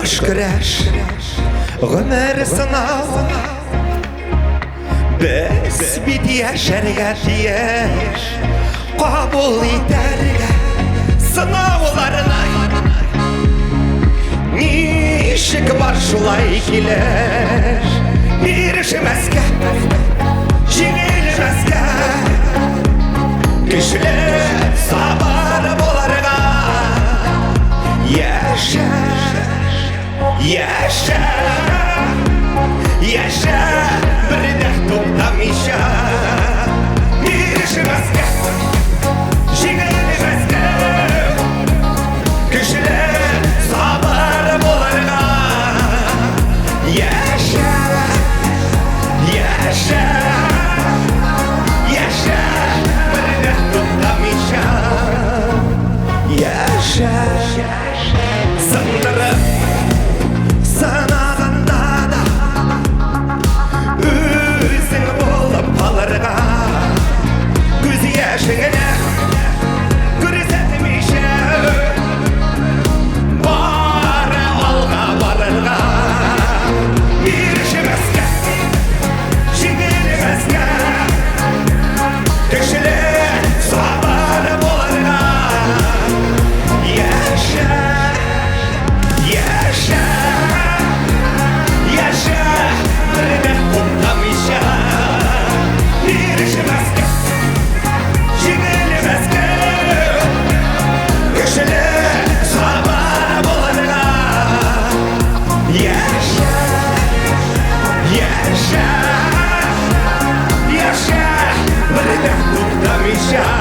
Тормыш көрәш, ғұмыр сынау, біз бит яшәргә тиеш, қабыл итәргә сынауларына. Нишек бар шулай килеш, бирешмәскә, җиңелмәскә, көчле сабыр буларга. Яшә, яшә, яшә, бердә туктамыйча, бирешмәскә, җиңелмәскә, көчле сабыр буларга. Яшә, яшә, яшә, бердә туктамыйча, яшә. Сындырып санағанда да өзің болып қалырға, көз яшіңіне көрсетмейші, бары алға барырға. Бирешмәскә, җиңелмәскә, көчле сабыр булырга. Яшә, яшә, яшә, бердә туктамыйча, бирешмәскә, җиңелмәскә, көчле сабыр булырга. Яшә, яшә, яшә, бердә туктамыйча.